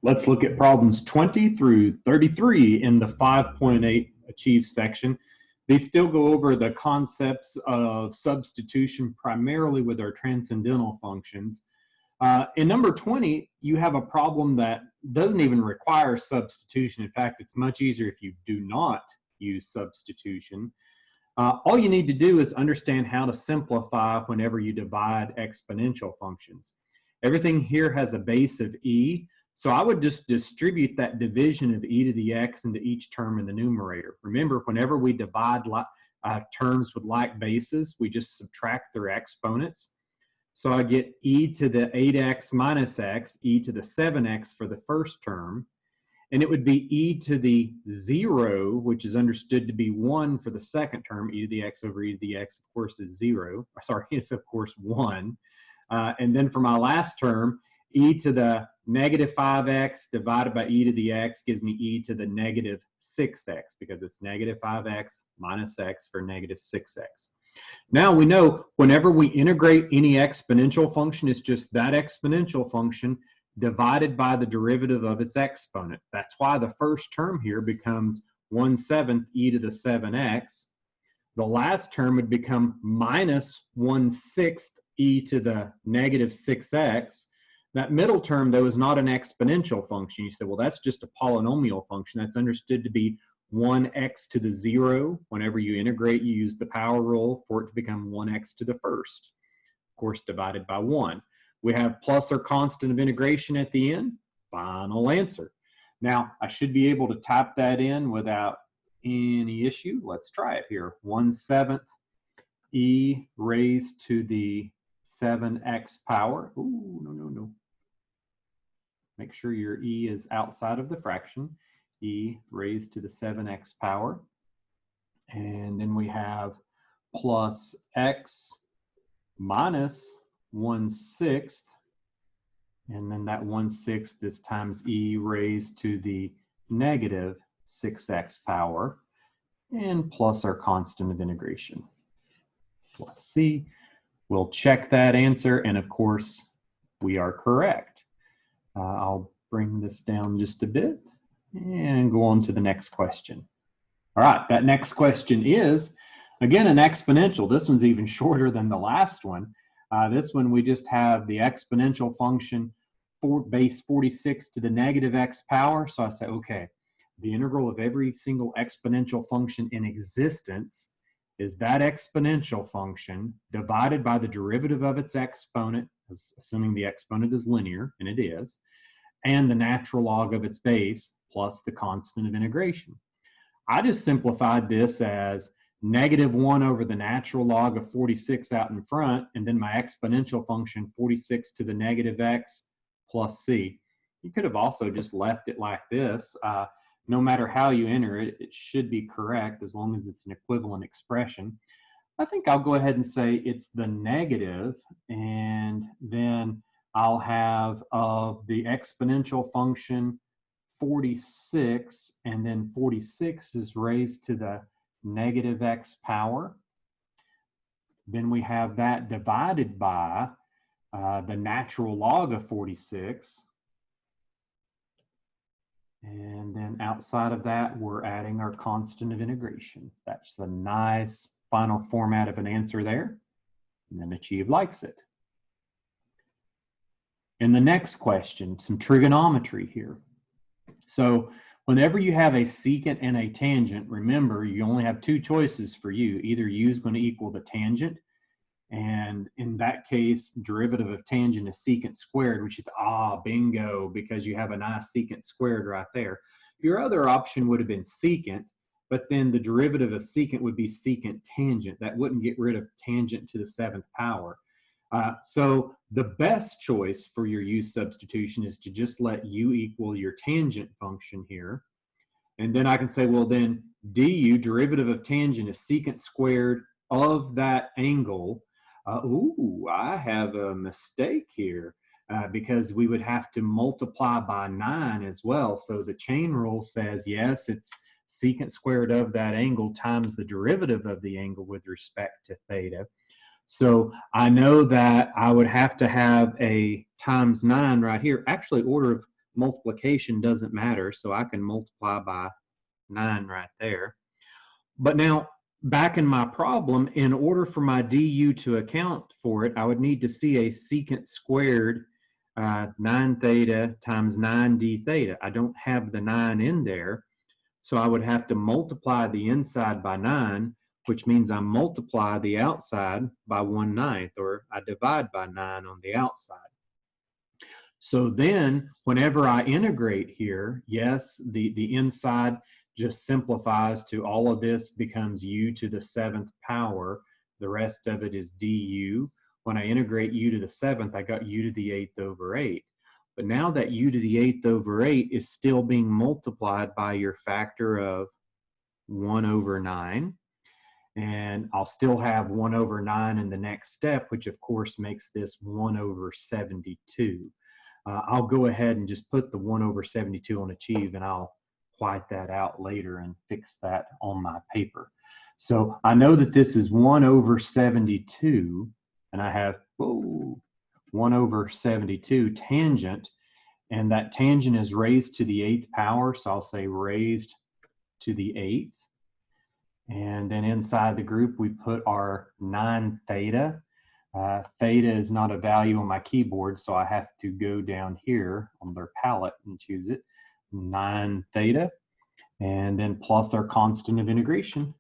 Let's look at problems 20 through 33 in the 5.8 Achieve section. They still go over the concepts of substitution primarily with our transcendental functions. In number 20, you have a problem that doesn't even require substitution. In fact, it's much easier if you do not use substitution. All you need to do is understand how to simplify whenever you divide exponential functions. Everything here has a base of e, so I would just distribute that division of e to the x into each term in the numerator. Remember, whenever we divide terms with like bases, we just subtract their exponents. So I get e to the 8x minus x, e to the 7x for the first term, and it would be e to the 0, which is understood to be 1 for the second term. E to the x over e to the x, of course, is 0. Sorry, it's of course 1. And then for my last term, e to the negative 5x divided by e to the x gives me e to the negative 6x, because it's negative 5x minus x for negative 6x. Now we know whenever we integrate any exponential function, it's just that exponential function divided by the derivative of its exponent. That's why the first term here becomes 1/7 e to the 7x. The last term would become minus 1/6 e to the negative 6x. That middle term, though, is not an exponential function. You say, well, that's just a polynomial function. That's understood to be 1x to the 0. Whenever you integrate, you use the power rule for it to become 1x to the first, of course, divided by 1. We have plus or constant of integration at the end. Final answer. Now, I should be able to type that in without any issue. Let's try it here. 1/7 e raised to the 7x power. Ooh, no. Make sure your e is outside of the fraction. E raised to the 7x power. And then we have plus x minus 1/6. And then that 1/6 is times e raised to the negative 6x power. And plus our constant of integration, plus c. We'll check that answer, and of course, we are correct. I'll bring this down just a bit and go on to the next question. All right, that next question is, again, an exponential. This one's even shorter than the last one. This one, we just have the exponential function base 46 to the negative x power. So I say, okay, the integral of every single exponential function in existence is that exponential function divided by the derivative of its exponent, assuming the exponent is linear, and it is, and the natural log of its base plus the constant of integration. I just simplified this as -1 over the natural log of 46 out in front, and then my exponential function 46 to the negative x plus c. You could have also just left it like this. No matter how you enter it, it should be correct as long as it's an equivalent expression. I think I'll go ahead and say it's the negative, and then I'll have of the exponential function 46, and then 46 is raised to the negative x power. Then we have that divided by the natural log of 46. And then outside of that, we're adding our constant of integration. That's a nice final format of an answer there. And then Achieve likes it. In the next question, some trigonometry here. So whenever you have a secant and a tangent, remember, you only have two choices for you. Either u is going to equal the tangent, and in that case, derivative of tangent is secant squared, which is, bingo, because you have a nice secant squared right there. Your other option would have been secant, but then the derivative of secant would be secant tangent. That wouldn't get rid of tangent to the 7th power. So the best choice for your u substitution is to just let u equal your tangent function here. And then I can say, well, then du, derivative of tangent, is secant squared of that angle. I have a mistake here because we would have to multiply by 9 as well. So the chain rule says, yes, it's secant squared of that angle times the derivative of the angle with respect to theta. So I know that I would have to have a times 9 right here. Actually, order of multiplication doesn't matter, so I can multiply by 9 right there. But now, back in my problem, in order for my du to account for it, I would need to see a secant squared 9 theta times 9 d theta. I don't have the 9 in there, so I would have to multiply the inside by 9, which means I multiply the outside by 1/9, or I divide by 9 on the outside. So then, whenever I integrate here, yes, the inside just simplifies to all of this becomes u to the 7th power. The rest of it is du. When I integrate u to the 7th, I got u to the 8th over 8. But now that u to the 8th over 8 is still being multiplied by your factor of 1 over 9. And I'll still have 1 over 9 in the next step, which of course makes this 1 over 72. I'll go ahead and just put the 1 over 72 on achieve, and I'll white that out later and fix that on my paper. So I know that this is 1 over 72, and I have 1 over 72 tangent, and that tangent is raised to the 8th power, so I'll say raised to the 8th. And then inside the group, we put our 9 theta. Theta is not a value on my keyboard, so I have to go down here on their palette and choose it. 9 theta, and then plus our constant of integration.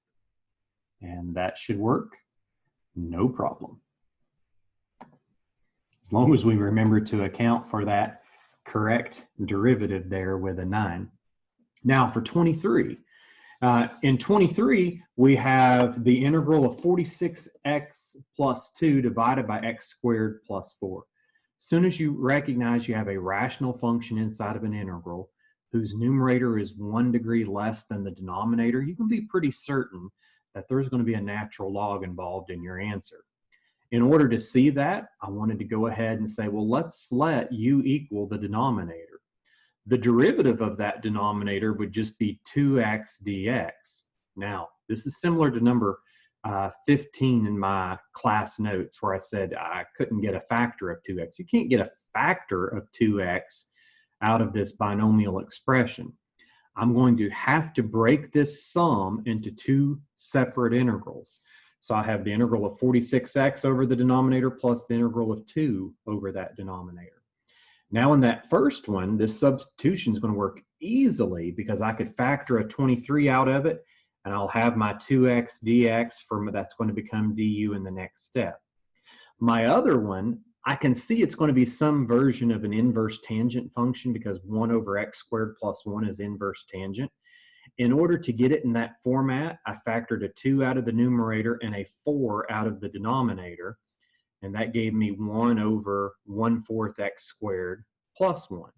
And that should work, no problem. As long as we remember to account for that correct derivative there with a 9. Now for 23. In 23, we have the integral of 46x plus 2 divided by x squared plus 4. As soon as you recognize you have a rational function inside of an integral whose numerator is 1 degree less than the denominator, you can be pretty certain that there's going to be a natural log involved in your answer. In order to see that, I wanted to go ahead and say, well, let's let u equal the denominator. The derivative of that denominator would just be 2x dx. Now, this is similar to number 15 in my class notes where I said I couldn't get a factor of 2x. You can't get a factor of 2x out of this binomial expression. I'm going to have to break this sum into 2 separate integrals. So I have the integral of 46x over the denominator plus the integral of 2 over that denominator. Now in that first one, this substitution is going to work easily because I could factor a 23 out of it, and I'll have my 2x dx that's going to become du in the next step. My other one, I can see it's going to be some version of an inverse tangent function because 1 over x squared plus 1 is inverse tangent. In order to get it in that format, I factored a 2 out of the numerator and a 4 out of the denominator. And that gave me 1 over 1/4 x squared plus 1.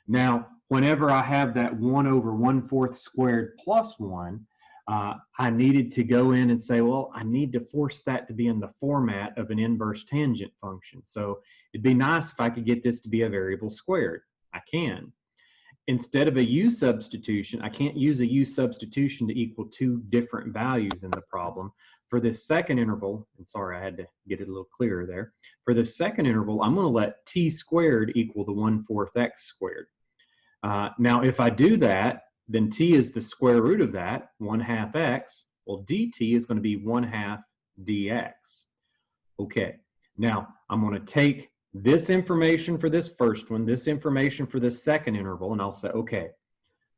Now, whenever I have that 1 over 1/4 squared plus 1, I needed to go in and say, well, I need to force that to be in the format of an inverse tangent function. So it'd be nice if I could get this to be a variable squared. I can. Instead of a u substitution, I can't use a u substitution to equal 2 different values in the problem. For this second interval, and sorry, I had to get it a little clearer there. For this second interval, I'm going to let t squared equal to 1/4 x squared. Now, if I do that, then t is the square root of that, 1/2 x. Well, dt is going to be 1/2 dx. Okay, now I'm going to take this information for this first one, this information for this second interval, and I'll say, okay,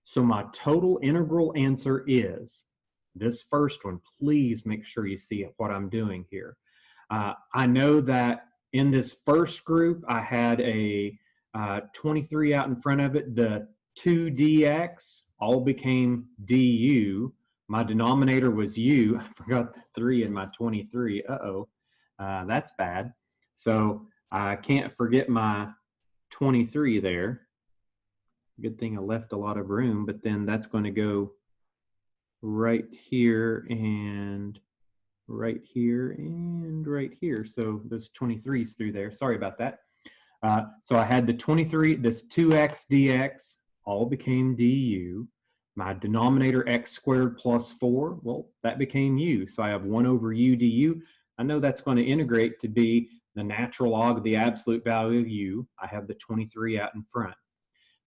so my total integral answer is this first one. Please make sure you see what I'm doing here. I know that in this first group, I had a 23 out in front of it. The 2 dx all became du. My denominator was u. I forgot the 3 in my 23. That's bad. So I can't forget my 23 there. Good thing I left a lot of room, but then that's going to go right here and right here and right here. So those 23s through there. Sorry about that. So I had the 23, this 2x dx all became du. My denominator x squared plus 4, well, that became u. So I have 1 over u du. I know that's going to integrate to be the natural log of the absolute value of u. I have the 23 out in front.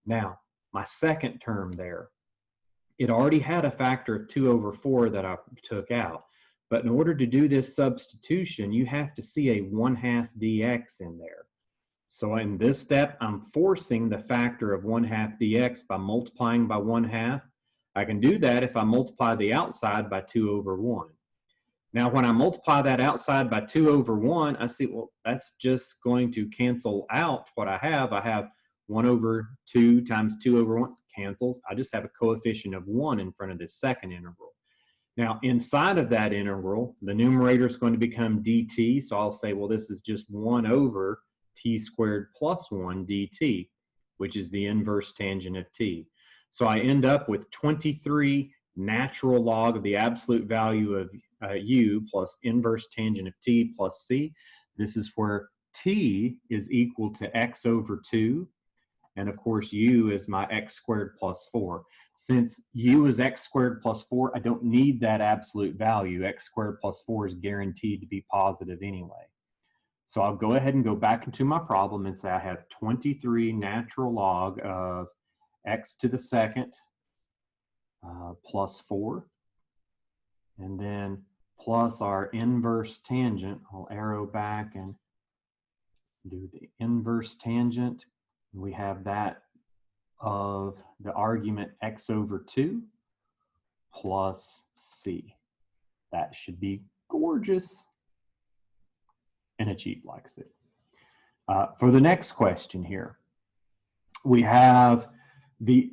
Now, my second term there, it already had a factor of 2 over 4 that I took out. But in order to do this substitution, you have to see a 1/2 dx in there. So in this step, I'm forcing the factor of 1/2 dx by multiplying by 1/2. I can do that if I multiply the outside by 2 over 1. Now, when I multiply that outside by 2 over 1, I see, well, that's just going to cancel out what I have. I have 1 over 2 times 2 over 1 cancels. I just have a coefficient of 1 in front of this second integral. Now, inside of that integral, the numerator is going to become dt. So I'll say, well, this is just 1 over t squared plus 1 dt, which is the inverse tangent of t. So I end up with 23 natural log of the absolute value of u plus inverse tangent of t plus c. This is where t is equal to x over 2. And of course, u is my x squared plus 4. Since u is x squared plus 4, I don't need that absolute value. X squared plus 4 is guaranteed to be positive anyway. So I'll go ahead and go back into my problem and say I have 23 natural log of x to the second plus 4. And then plus our inverse tangent. I'll arrow back and do the inverse tangent. We have that of the argument x over 2 plus c. That should be gorgeous. And Achieve likes it. For the next question here, we have the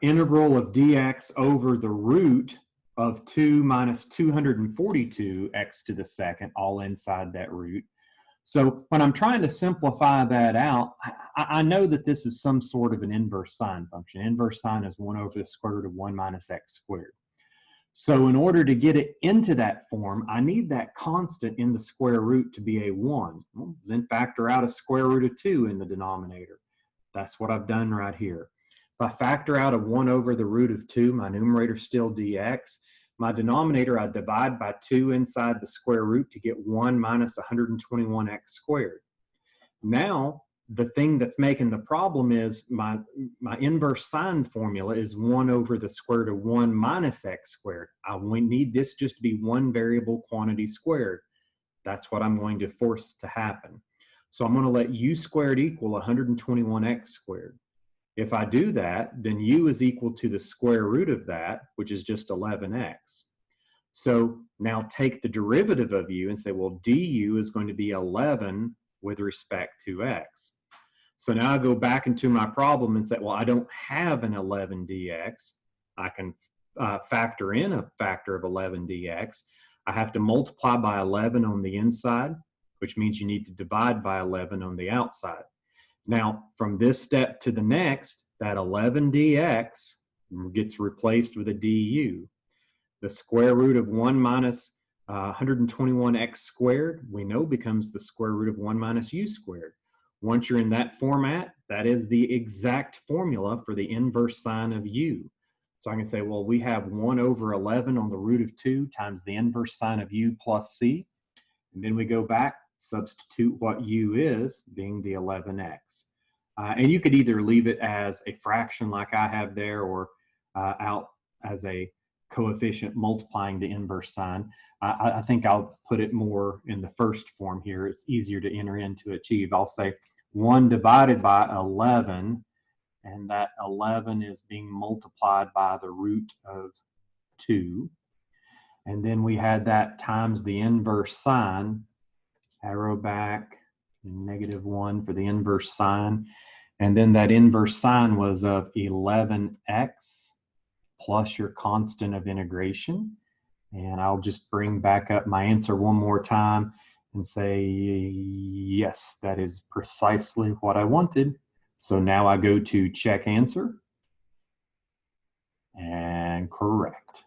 integral of dx over the root of 2 minus 242 x to the second, all inside that root. So when I'm trying to simplify that out, I know that this is some sort of an inverse sine function. Inverse sine is 1 over the square root of 1 minus x squared. So in order to get it into that form, I need that constant in the square root to be a 1. Well, then factor out a square root of 2 in the denominator. That's what I've done right here. If I factor out a 1 over the root of 2, my numerator is still dx. My denominator, I divide by 2 inside the square root to get 1 minus 121x squared. Now, the thing that's making the problem is my inverse sine formula is 1 over the square root of 1 minus x squared. I need this just to be one variable quantity squared. That's what I'm going to force to happen. So I'm going to let u squared equal 121x squared. If I do that, then u is equal to the square root of that, which is just 11x. So now take the derivative of u and say, well, du is going to be 11 with respect to x. So now I go back into my problem and say, well, I don't have an 11 dx. I can factor in a factor of 11 dx. I have to multiply by 11 on the inside, which means you need to divide by 11 on the outside. Now, from this step to the next, that 11 dx gets replaced with a du. The square root of 1 minus 121x squared, we know becomes the square root of 1 minus u squared. Once you're in that format, that is the exact formula for the inverse sine of u. So I can say, well, we have 1 over 11 on the root of 2 times the inverse sine of u plus c. And then we go back, substitute what u is, being the 11x. And you could either leave it as a fraction like I have there, or out as a coefficient multiplying the inverse sine. I think I'll put it more in the first form here. It's easier to enter into Achieve. I'll say 1 divided by 11, and that 11 is being multiplied by the root of 2. And then we had that times the inverse sine, arrow back, -1 for the inverse sine. And then that inverse sine was of 11x plus your constant of integration. And I'll just bring back up my answer one more time and say, yes, that is precisely what I wanted. So now I go to check answer, and correct.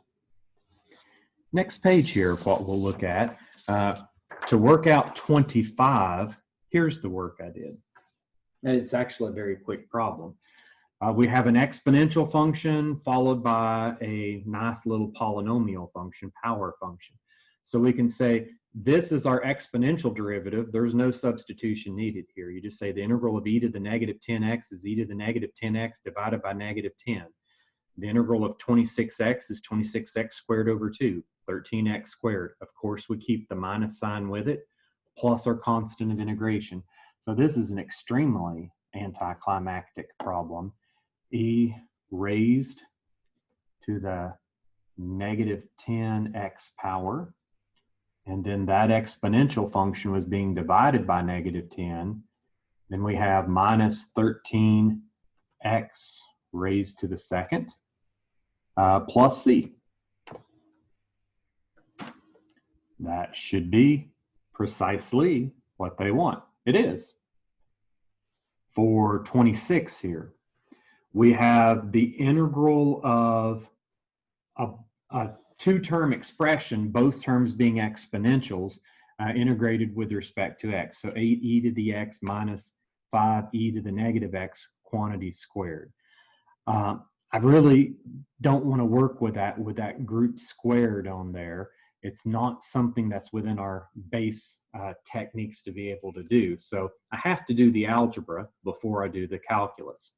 Next page here, what we'll look at, to work out 25, here's the work I did. And it's actually a very quick problem. We have an exponential function followed by a nice little polynomial function, power function. So we can say This is our exponential derivative. There's no substitution needed here. You just say the integral of e to the negative 10x is e to the negative 10x divided by negative 10. The integral of 26x is 26x squared over 2, 13x squared. Of course, we keep the minus sign with it, plus our constant of integration. So this is an extremely anticlimactic problem. E raised to the negative 10x power, and then that exponential function was being divided by negative 10. Then we have minus 13x raised to the second plus c. That should be precisely what they want. It is. For 26 here, we have the integral of a two-term expression, both terms being exponentials, integrated with respect to x. So 8e to the x minus 5e to the negative x quantity squared. I really don't want to work with that group squared on there. It's not something that's within our base techniques to be able to do. So I have to do the algebra before I do the calculus.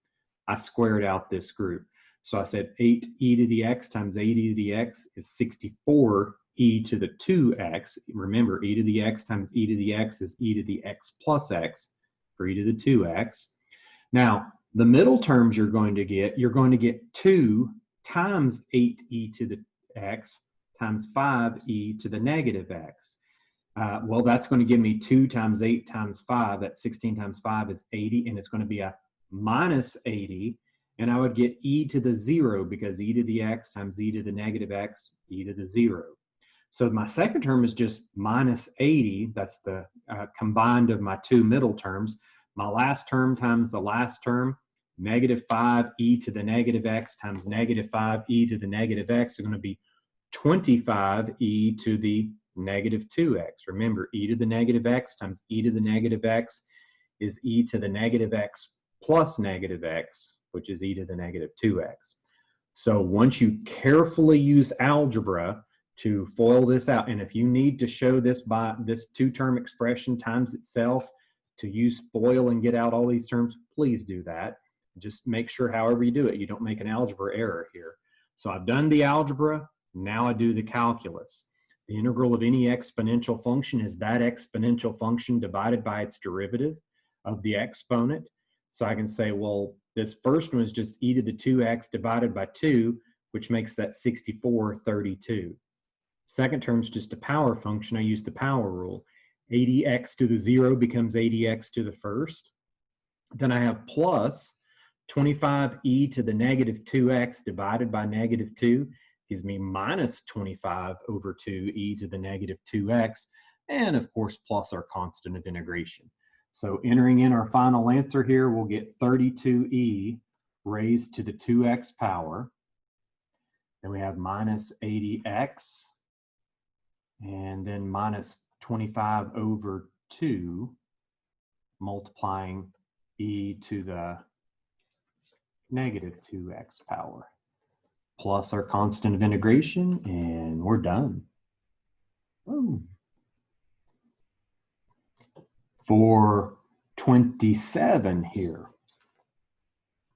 I squared out this group. So I said 8e to the x times 8e to the x is 64e to the 2x. Remember, e to the x times e to the x is e to the x plus x for e to the 2x. Now, the middle terms you're going to get 2 times 8e to the x times 5e to the negative x. Well, that's going to give me 2 times 8 times 5. That's 16 times 5 is 80, and it's going to be a minus 80. And I would get e to the 0 because e to the x times e to the negative x, e to the 0. So my second term is just minus 80. That's the combined of my two middle terms. My last term times the last term, negative 5e to the negative x times negative 5e to the negative x are going to be 25e to the negative 2x. Remember, e to the negative x times e to the negative x is e to the negative x plus negative x, which is e to the negative 2x. So once you carefully use algebra to FOIL this out, and if you need to show this by this two-term expression times itself to use FOIL and get out all these terms, please do that. Just make sure however you do it, you don't make an algebra error here. So I've done the algebra, now I do the calculus. The integral of any exponential function is that exponential function divided by its derivative of the exponent. So I can say, well, this first one is just e to the 2x divided by 2, which makes that 64/32. Second term is just a power function. I use the power rule. 80x to the 0 becomes 80x to the first. Then I have plus 25e to the negative 2x divided by negative 2 gives me minus 25/2e to the negative 2x, and of course plus our constant of integration. So entering in our final answer here, we'll get 32e raised to the 2x power. Then we have minus 80x, and then minus 25/2 multiplying e to the negative 2x power, plus our constant of integration, and we're done. Ooh. For 27 here,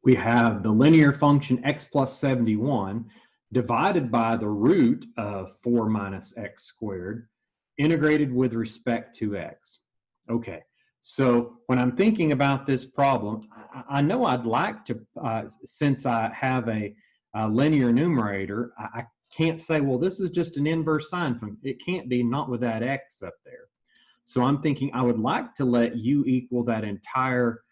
we have the linear function x plus 71 divided by the root of 4 minus x squared, integrated with respect to x. Okay, so when I'm thinking about this problem, I know I'd like to, since I have a linear numerator, I can't say, well, this is just an inverse sine function. It can't be, not with that x up there. So I'm thinking I would like to let u equal that entire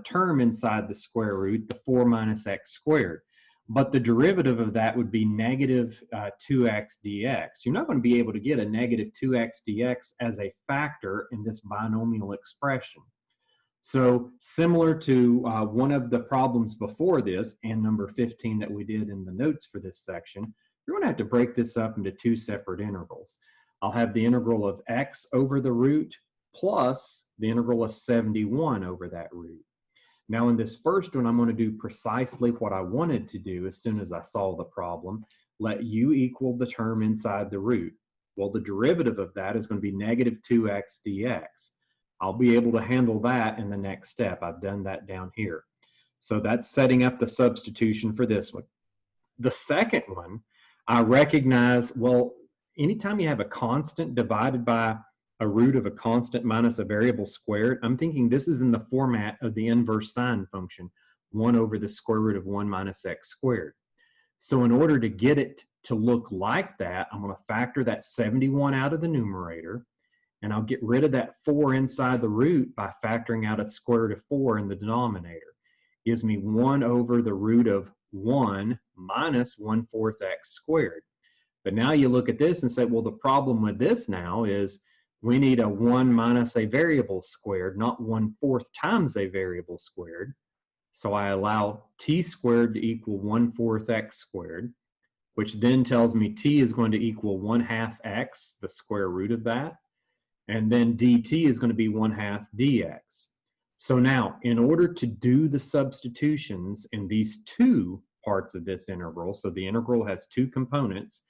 term inside the square root, the 4 minus x squared. But the derivative of that would be negative 2x dx. You're not going to be able to get a negative 2x dx as a factor in this binomial expression. So similar to one of the problems before this, and number 15 that we did in the notes for this section, you're going to have to break this up into two separate integrals. I'll have the integral of x over the root plus the integral of 71 over that root. Now in this first one, I'm going to do precisely what I wanted to do as soon as I saw the problem. Let u equal the term inside the root. Well, the derivative of that is going to be negative 2x dx. I'll be able to handle that in the next step. I've done that down here. So that's setting up the substitution for this one. The second one, I recognize, well, anytime you have a constant divided by a root of a constant minus a variable squared, I'm thinking this is in the format of the inverse sine function, 1 over the square root of 1 minus x squared. So in order to get it to look like that, I'm going to factor that 71 out of the numerator, and I'll get rid of that 4 inside the root by factoring out a square root of 4 in the denominator. Gives me 1 over the root of 1 minus 1/4 x squared. But now you look at this and say, well, the problem with this now is we need a 1 minus a variable squared, not 1/4 times a variable squared. So I allow t squared to equal 1/4 x squared, which then tells me t is going to equal 1/2 x, the square root of that. And then dt is going to be 1/2 dx. So now, in order to do the substitutions in these two parts of this integral, so the integral has two components,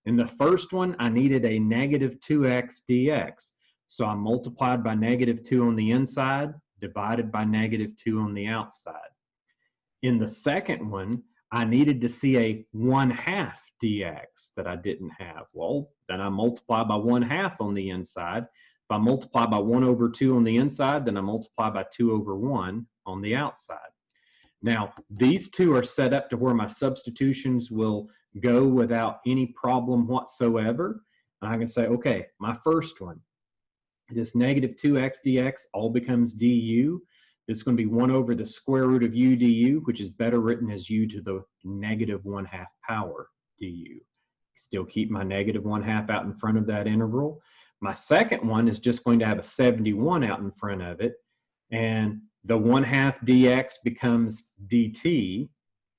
in the first one, I needed a negative 2x dx. So I multiplied by negative 2 on the inside, divided by negative 2 on the outside. In the second one, I needed to see a 1/2 dx that I didn't have. Well, then I multiply by 1/2 on the inside. If I multiply by 1 over 2 on the inside, then I multiply by 2 over 1 on the outside. Now, these two are set up to where my substitutions will go without any problem whatsoever. And I can say, okay, my first one, this negative 2x dx all becomes du. This is going to be 1 over the square root of u du, which is better written as u to the negative 1/2 power du. Still keep my negative 1/2 out in front of that integral. My second one is just going to have a 71 out in front of it, and the 1/2 dx becomes dt,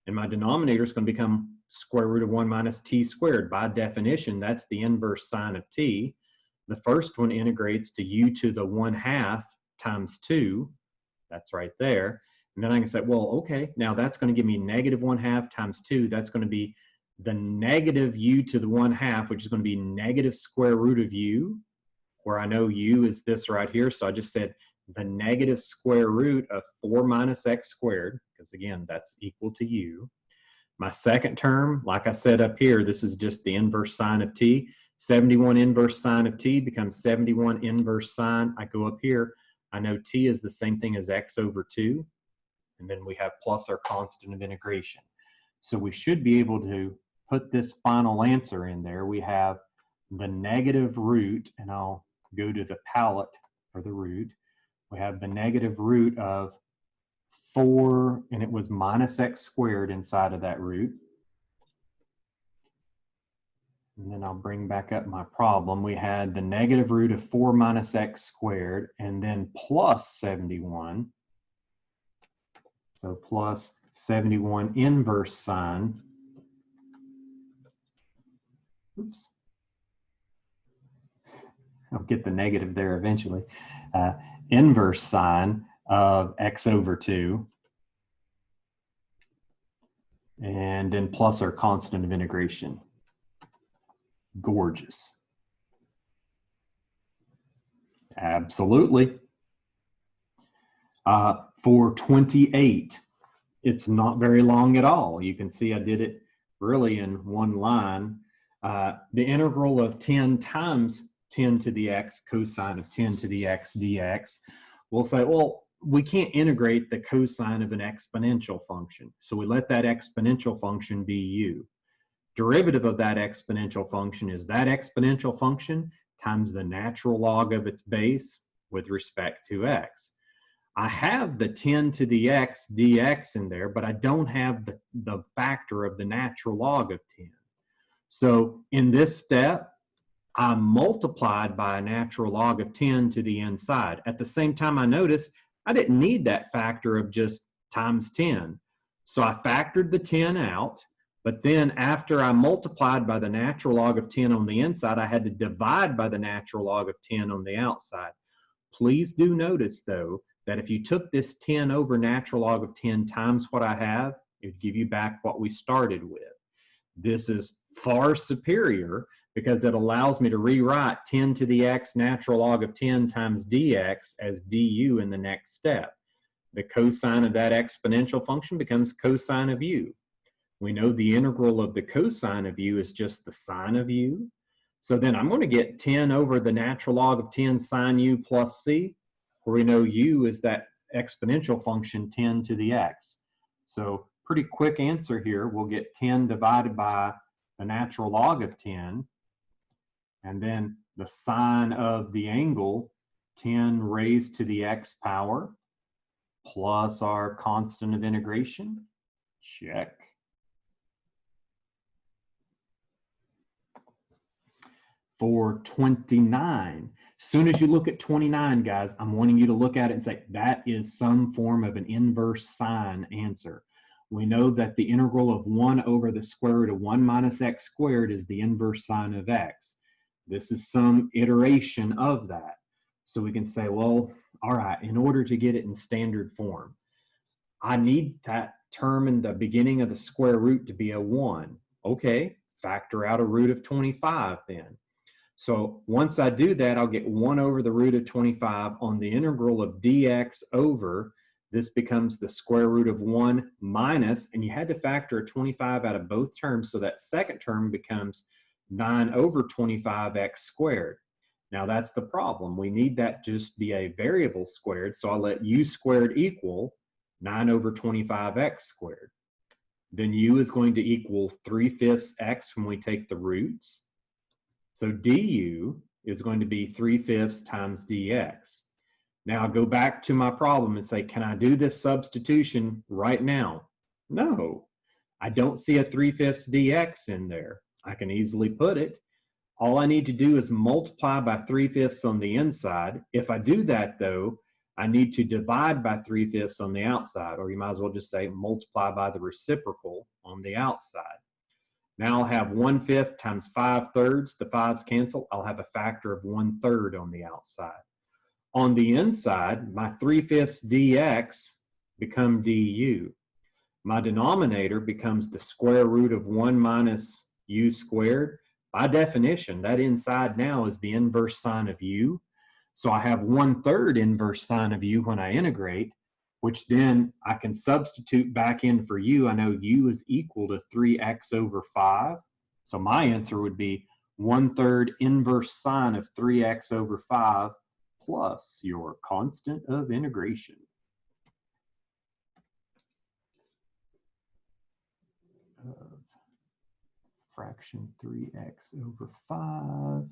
and my denominator is going to become square root of 1 minus t squared. By definition, that's the inverse sine of t. The first one integrates to u to the 1/2 times 2. That's right there. And then I can say, well, okay, now that's going to give me negative 1/2 times 2. That's going to be the negative u to the 1/2, which is going to be negative square root of u, where I know u is this right here. So I just said the negative square root of 4 minus x squared, because again, that's equal to u. My second term, like I said up here, this is just the inverse sine of t. 71 inverse sine of t becomes 71 inverse sine. I go up here, I know t is the same thing as x over 2. And then we have plus our constant of integration. So we should be able to put this final answer in there. We have the negative root, and I'll go to the palette for the root. We have the negative root of 4, and it was minus x squared inside of that root. And then I'll bring back up my problem. We had the negative root of 4 minus x squared, and then plus 71. So plus 71 inverse sine. Oops. I'll get the negative there eventually. Inverse sine of x over 2. And then plus our constant of integration. Gorgeous. Absolutely. For 28, it's not very long at all. You can see I did it really in one line. The integral of 10 times 10 to the x cosine of 10 to the x dx, we'll say, well, we can't integrate the cosine of an exponential function. So we let that exponential function be u. Derivative of that exponential function is that exponential function times the natural log of its base with respect to x. I have the 10 to the x dx in there, but I don't have the factor of the natural log of 10. So in this step, I multiplied by a natural log of 10 to the inside. At the same time, I noticed I didn't need that factor of just times 10. So I factored the 10 out, but then after I multiplied by the natural log of 10 on the inside, I had to divide by the natural log of 10 on the outside. Please do notice, though, that if you took this 10 over natural log of 10 times what I have, it would give you back what we started with. This is far superior because it allows me to rewrite 10 to the x natural log of 10 times dx as du in the next step. The cosine of that exponential function becomes cosine of u. We know the integral of the cosine of u is just the sine of u. So then I'm going to get 10 over the natural log of 10 sine u plus c, where we know u is that exponential function 10 to the x. So pretty quick answer here. We'll get 10 divided by the natural log of 10, and then the sine of the angle, 10 raised to the x power, plus our constant of integration. Check. For 29, as soon as you look at 29, guys, I'm wanting you to look at it and say, that is some form of an inverse sine answer. We know that the integral of 1 over the square root of 1 minus x squared is the inverse sine of x. This is some iteration of that. So we can say, well, all right, in order to get it in standard form, I need that term in the beginning of the square root to be a 1. Okay, factor out a root of 25 then. So once I do that, I'll get 1 over the root of 25 on the integral of dx over, this becomes the square root of 1 minus, and you had to factor a 25 out of both terms, so that second term becomes 9 over 25x squared. Now that's the problem. We need that to just be a variable squared, so I'll let u squared equal 9 over 25x squared. Then u is going to equal 3/5 x when we take the roots. So du is going to be 3/5 times dx. Now I'll go back to my problem and say, can I do this substitution right now? No, I don't see a 3/5 dx in there. I can easily put it. All I need to do is multiply by 3/5 on the inside. If I do that though, I need to divide by 3/5 on the outside, or you might as well just say multiply by the reciprocal on the outside. Now I'll have 1/5 times 5/3. The 5's cancel. I'll have a factor of 1/3 on the outside. On the inside, my 3/5 dx become du. My denominator becomes the square root of 1 minus u squared. By definition, that inside now is the inverse sine of u. So I have 1/3 inverse sine of u when I integrate, which then I can substitute back in for u. I know u is equal to 3x over 5. So my answer would be 1/3 inverse sine of 3x over 5 plus your constant of integration. Of fraction 3x over 5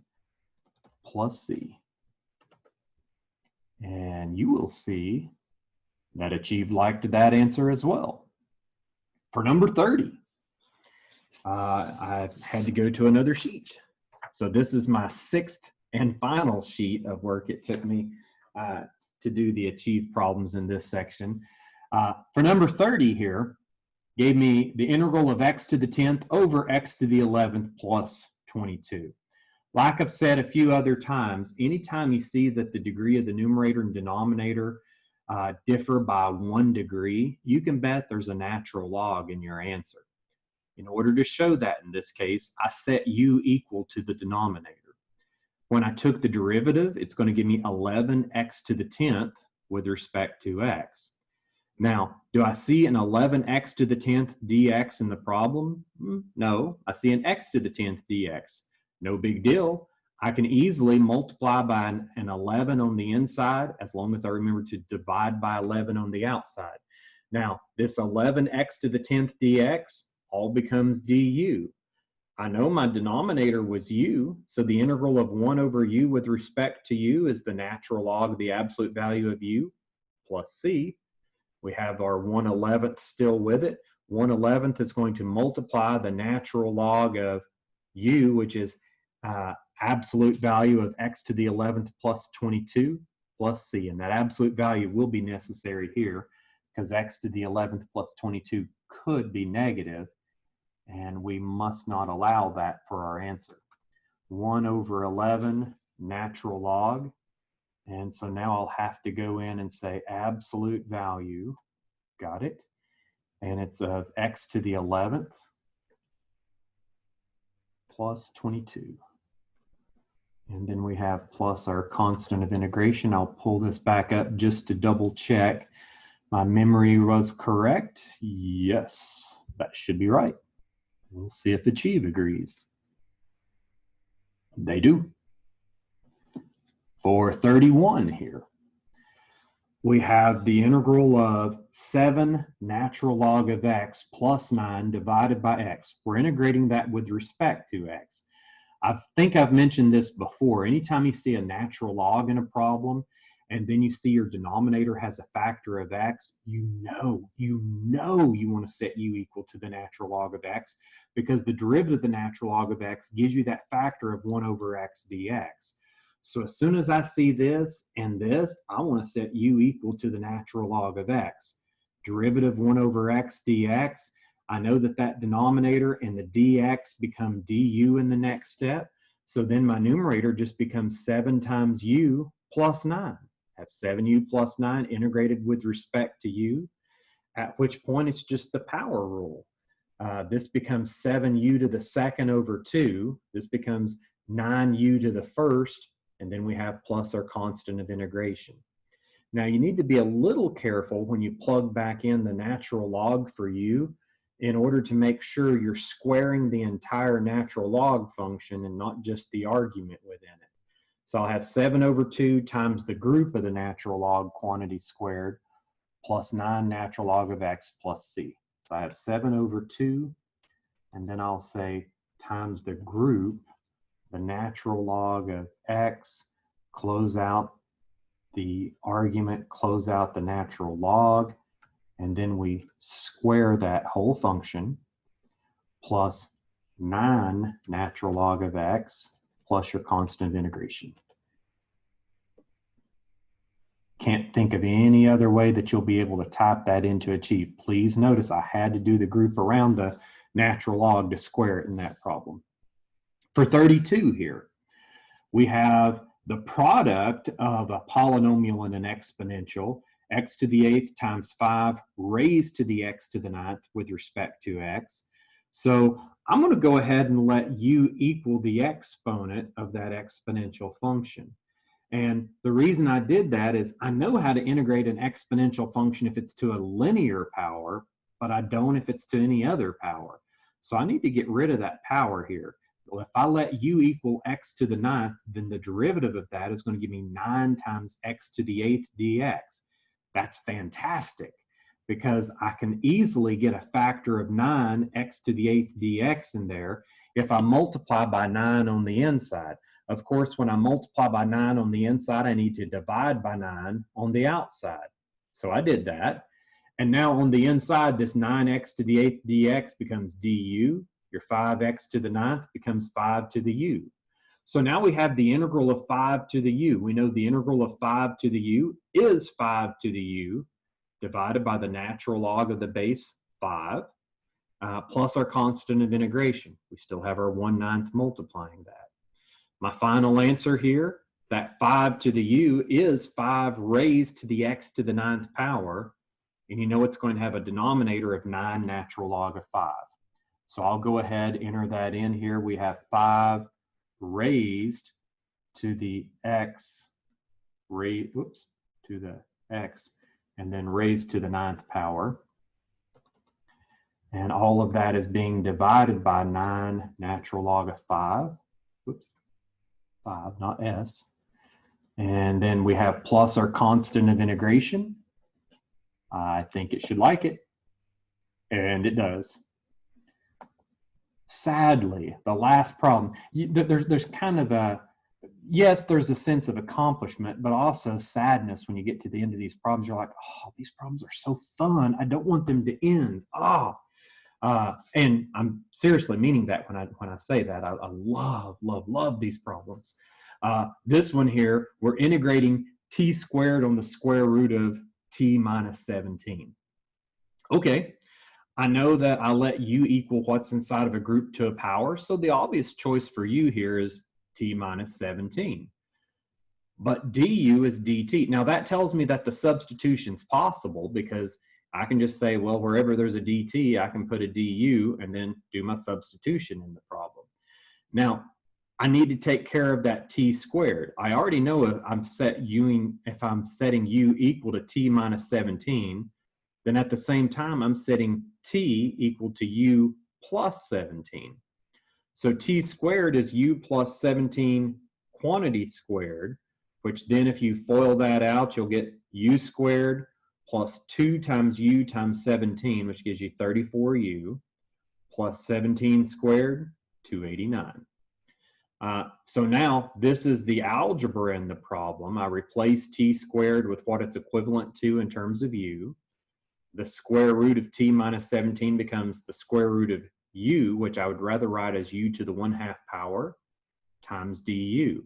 plus c. And you will see that achieved like to that answer as well. For number 30, I had to go to another sheet. So this is my 6th and final sheet of work it took me to do the achieved problems in this section. For number 30 here, gave me the integral of x to the 10th over x to the 11th plus 22. Like I've said a few other times, anytime you see that the degree of the numerator and denominator differ by 1 degree, you can bet there's a natural log in your answer. In order to show that in this case, I set u equal to the denominator. When I took the derivative, it's going to give me 11x to the 10th with respect to x. Now, do I see an 11x to the 10th dx in the problem? No, I see an x to the 10th dx. No big deal. I can easily multiply by an 11 on the inside as long as I remember to divide by 11 on the outside. Now, this 11x to the 10th dx all becomes du. I know my denominator was u, so the integral of 1 over u with respect to u is the natural log of the absolute value of u plus c. We have our 1/11th still with it. 1/11th is going to multiply the natural log of u, which is absolute value of x to the 11th plus 22 plus c. And that absolute value will be necessary here because x to the 11th plus 22 could be negative, and we must not allow that for our answer. 1 over 11 natural log. And so now I'll have to go in and say absolute value, got it? And it's of x to the 11th plus 22. And then we have plus our constant of integration. I'll pull this back up just to double check. My memory was correct. Yes, that should be right. We'll see if Achieve agrees. They do. For 31 here, we have the integral of 7 natural log of x plus 9 divided by x. We're integrating that with respect to x. I think I've mentioned this before. Anytime you see a natural log in a problem, and then you see your denominator has a factor of x, you know you want to set u equal to the natural log of x, because the derivative of the natural log of x gives you that factor of 1 over x dx. So as soon as I see this and this, I want to set u equal to the natural log of x. Derivative 1 over x dx, I know that that denominator and the dx become du in the next step. So then my numerator just becomes 7 times u plus 9. Have 7u plus 9 integrated with respect to u, at which point it's just the power rule. This becomes 7u to the second over 2. This becomes 9u to the first, and then we have plus our constant of integration. Now you need to be a little careful when you plug back in the natural log for u, in order to make sure you're squaring the entire natural log function and not just the argument within it. So I'll have 7 over 2 times the group of the natural log quantity squared plus 9 natural log of x plus c. So I have 7 over 2, and then I'll say times the group, the natural log of x, close out the argument, close out the natural log, and then we square that whole function plus 9 natural log of x plus your constant of integration. Can't think of any other way that you'll be able to type that into Achieve. Please notice I had to do the group around the natural log to square it in that problem. For 32 here, we have the product of a polynomial and an exponential, x to the 8th times 5 raised to the x to the 9th with respect to x. So I'm going to go ahead and let u equal the exponent of that exponential function. And the reason I did that is I know how to integrate an exponential function if it's to a linear power, but I don't if it's to any other power. So I need to get rid of that power here. Well, if I let u equal x to the 9th, then the derivative of that is going to give me 9 times x to the 8th dx. That's fantastic, because I can easily get a factor of 9 x to the 8th dx in there if I multiply by 9 on the inside. Of course, when I multiply by 9 on the inside, I need to divide by 9 on the outside. So I did that. And now on the inside, this 9x to the 8th dx becomes du. Your 5x to the 9th becomes 5 to the u. So now we have the integral of 5 to the u. We know the integral of 5 to the u is 5 to the u divided by the natural log of the base 5 plus our constant of integration. We still have our 1/9 multiplying that. My final answer here, that 5 to the u is 5 raised to the x to the 9th power. And you know it's going to have a denominator of 9 natural log of 5. So I'll go ahead, enter that in here. We have 5 raised to the x, to the x, and then raised to the 9th power. And all of that is being divided by 9 natural log of 5. 5, not s. And then we have plus our constant of integration. I think it should like it, and it does. Sadly, the last problem, there's kind of a, yes, there's a sense of accomplishment, but also sadness when you get to the end of these problems. You're like, oh, these problems are so fun. I don't want them to end. And I'm seriously meaning that when I say that. I love these problems. This one here, we're integrating t squared on the square root of t minus 17. Okay, I know that I let u equal what's inside of a group to a power, so the obvious choice for u here is t minus 17. But du is dt. Now that tells me that the substitution's possible, because I can just say, well, wherever there's a dt, I can put a du and then do my substitution in the problem. Now, I need to take care of that t squared. I already know if I'm setting u equal to t minus 17, then at the same time, I'm setting t equal to u plus 17. So t squared is u plus 17 quantity squared, which then if you FOIL that out, you'll get u squared plus 2 times u times 17, which gives you 34u, plus 17 squared, 289. So now this is the algebra in the problem. I replace t squared with what it's equivalent to in terms of u. The square root of t minus 17 becomes the square root of u, which I would rather write as u to the 1/2 power times du.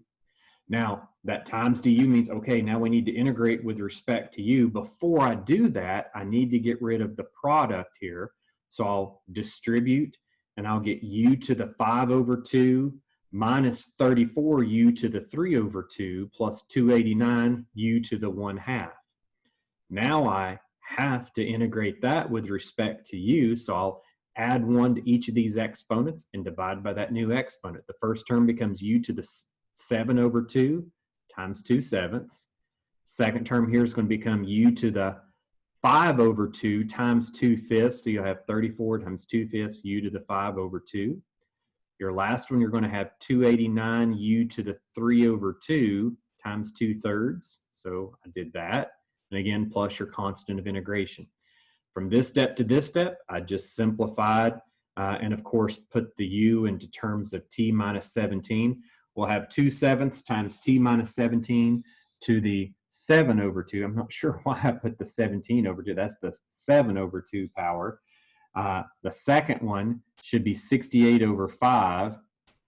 Now, that times du means, okay, now we need to integrate with respect to u. Before I do that, I need to get rid of the product here. So I'll distribute, and I'll get u to the 5/2 minus 34u to the 3/2 plus 289 u to the 1/2. Now I have to integrate that with respect to u, so I'll add 1 to each of these exponents and divide by that new exponent. The first term becomes u to the 7/2 times 2/7. Second term here is going to become u to the 5/2 times 2/5, so you'll have 34 times 2/5 u to the 5/2. Your last one, you're going to have 289 u to the 3/2 times 2/3, so I did that. And again, plus your constant of integration. From this step to this step, I just simplified and of course put the u into terms of t minus 17. We'll have 2/7 times t minus 17 to the 7/2. I'm not sure why I put the 17/2. That's the 7/2 power. The second one should be 68/5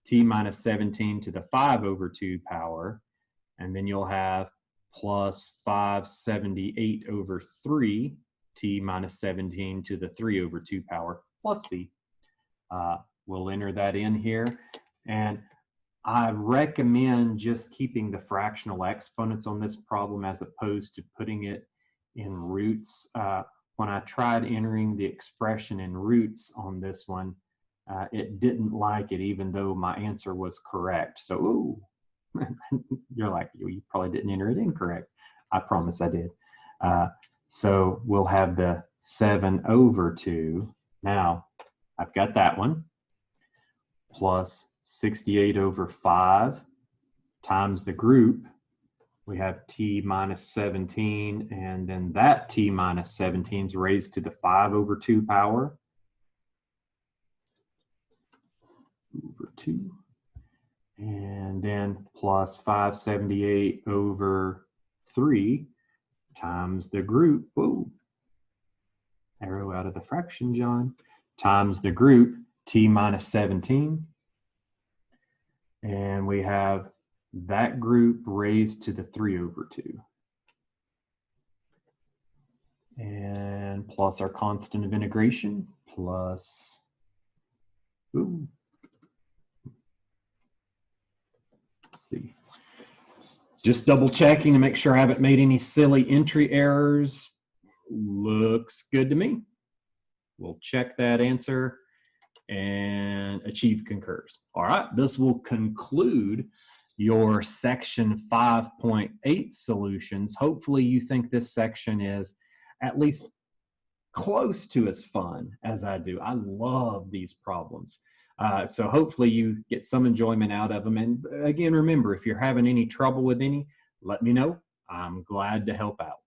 t minus 17 to the 5/2 power. And then you'll have plus 578/3 t minus 17 to the 3/2 power plus c. We'll enter that in here. And I recommend just keeping the fractional exponents on this problem as opposed to putting it in roots. When I tried entering the expression in roots on this one, it didn't like it even though my answer was correct. So, ooh. You're like, you probably didn't enter it incorrect. I promise I did. So we'll have the 7/2. Now, I've got that one. Plus 68/5 times the group. We have t minus 17, and then that t minus 17 is raised to the 5/2 power. Over 2. And then plus 578/3 times the group, whoa, arrow out of the fraction, John, times the group, t minus 17. And we have that group raised to the 3/2. And plus our constant of integration, plus, ooh, let's see. Just double checking to make sure I haven't made any silly entry errors. Looks good to me. We'll check that answer and achieve concurs. All right, this will conclude your section 5.8 solutions. Hopefully you think this section is at least close to as fun as I do. I love these problems. So hopefully you get some enjoyment out of them. And again, remember, if you're having any trouble with any, let me know. I'm glad to help out.